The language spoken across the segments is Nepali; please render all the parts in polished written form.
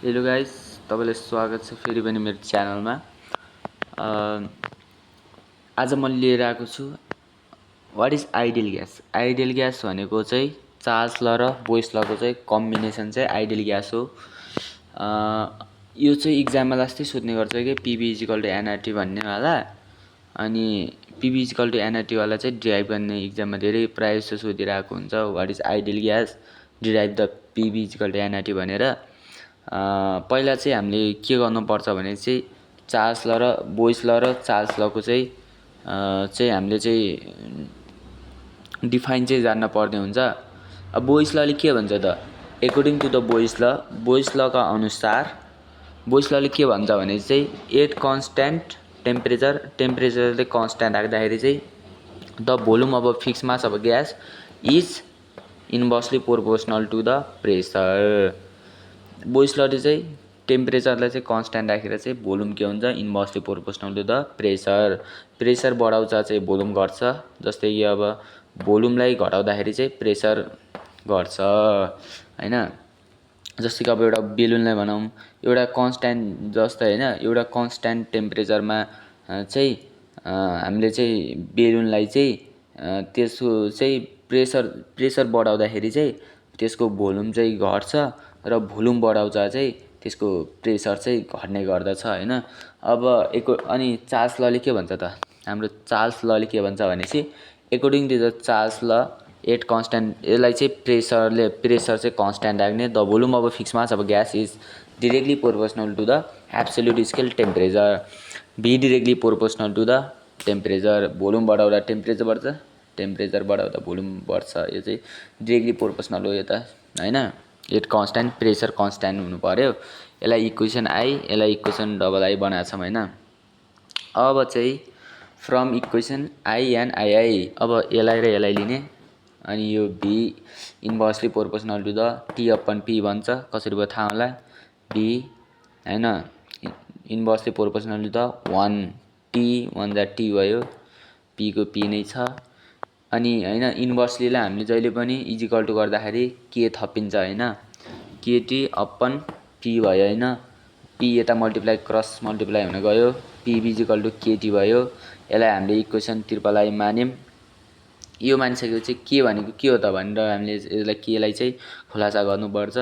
हेलो गाइस, तपाईलाई स्वागत छ फेरि पनि मेरो च्यानलमा। आज म लिएर आएको छु what is ideal gas. Ideal gas भनेको चाहिँ चार्ल्स ल र बोइस लको चाहिँ कम्बिनेसन चाहिँ आइडियल ग्यास हो। यो चाहिँ इक्जाममा लास्टै सोध्ने गर्छ कि पिभी इजिकल टु एनआरटी भन्ने वाला। अनि पिभी इजिकल टु एनआरटी वाला चाहिँ डिराइभ गर्ने इक्जाममा धेरै प्रायः जस्तो सोधिरहेको हुन्छ, what is ideal gas, derive the PV is equal to NRT भनेर। पहिला चाहिँ हामीले के गर्नुपर्छ भने चाहिँ चार्ल्स ल र बोइस ल र चार्ल्स लको चाहिँ हामीले चाहिँ डिफाइन चाहिँ जान्न पर्ने हुन्छ। अब बोइस लले के भन्छ त, एकोर्डिङ टु द बोइस लका अनुसार बोइस लले के भन्छ भने चाहिँ एट कन्स्ट्यान्ट टेम्परेचरले कन्स्ट्यान्ट राख्दाखेरि चाहिँ the volume of a fixed mass of a gas is inversely proportional to the pressure. Boyle's लले चाहिँ टेम्परेचरलाई चाहिँ कन्स्ट्यान्ट राखेर चाहिँ भोल्युम के हुन्छ, inversely proportional to the pressure बढाउँछ चाहिँ भोल्युम घट्छ। जस्तै कि अब भोल्युमलाई घटाउँदाखेरि चाहिँ प्रेसर घट्छ हैन। जस्तै कि अब एउटा बेलुनलाई भनौँ, एउटा कन्स्ट्यान्ट जस्तै हैन, एउटा कन्स्ट्यान्ट टेम्परेचरमा चाहिँ हामीले चाहिँ बेलुनलाई चाहिँ त्यसको चाहिँ प्रेसर बढाउँदाखेरि चाहिँ त्यसको भोल्युम चाहिँ घट्छ र भोल्युम बढाउँछ चाहिँ त्यसको प्रेसर चाहिँ घट्ने गर्दछ हैन। अब अनि चार्ल्स लले के भन्छ त, हाम्रो चार्ल्स लले के भन्छ भनेपछि according to the Charles law at constant, यसलाई चाहिँ प्रेसर चाहिँ कन्स्ट्यान्ट राख्ने, the volume of a fixed mass of a gas is directly proportional to the absolute scale temperature, V directly proportional to the temperature. Volume बढाउँदा टेम्परेचर बढ्छ, टेम्परेचर बढाउँदा भोल्युम बढ्छ। यो चाहिँ डिरेक्टली प्रोपोर्सनल हो यो त हैन। एट कन्स्ट्यान्ट प्रेसर कन्स्ट्यान्ट हुनु पर्यो। यसलाई इक्वेसन आई, यसलाई इक्वेसन डबल आई बनाएको छौँ हैन। अब चाहिँ from equation I and I अब यसलाई र यसलाई लिने, अनि यो V inversely proportional to the T upon P भन्छ। कसरी भयो थाहा होला, भी हैन inversely proportional to the 1 T 1 जा टी भयो, पी को पी नै छ। अनि हैन इन्भर्सलीलाई हामीले जहिले पनि इजिकल टु गर्दाखेरि के थपिन्छ हैन, केटी अपन पी भयो हैन। पी यता मल्टिप्लाई क्रस मल्टिप्लाई हुन गयो, पी इजिकल टु केटी भयो। यसलाई हामीले इक्वेसन ट्रिपल आई मान्यौँ। यो मानिसकेपछि के भनेको के हो त भनेर हामीले यसलाई केलाई चाहिँ खुलासा गर्नुपर्छ।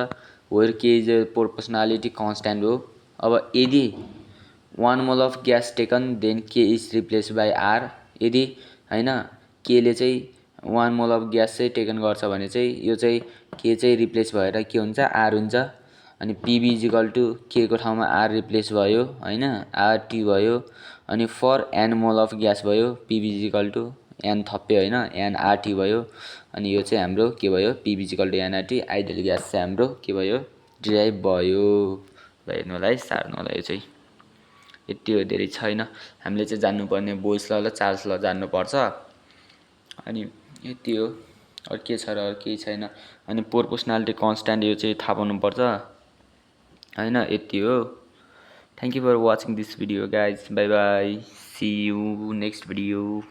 वेयर के इज प्रोपोर्सनालिटी कन्स्ट्यान्ट हो। अब यदि 1 mole of gas taken then K is replace by R, यदि हैन केले चाहिँ 1 मोल अफ ग्यास चाहिँ टेकन गर्छ भने चाहिँ यो चाहिँ के चाहिँ रिप्लेस भएर के हुन्छ, आर हुन्छ। अनि पिभी इजिकल टु के को ठाउँमा आर रिप्लेस भयो हैन, आरटी भयो। अनि for N mole of gas भयो, पिभी इजिकल टु एन थप्यो हैन, एनआरटी भयो। अनि यो चाहिँ हाम्रो के भयो, PV is equal to NRT. Ideal gas चाहिँ हाम्रो के भयो, डिराइभ भयो। हेर्नु होला है, सार्नु होला। यो चाहिँ यति हो, धेरै छैन। हामीले चाहिँ जान्नुपर्ने बोइस ल र चार्ल्स ल जान्नुपर्छ। अनि यति हो, अरू के छ र अरू केही छैन। अनि प्रोपोर्सनालिटी कन्स्ट्यान्ट यो चाहिँ थाहा पाउनुपर्छ हैन। यति हो। Thank you for watching this video guys, bye bye, see you next video.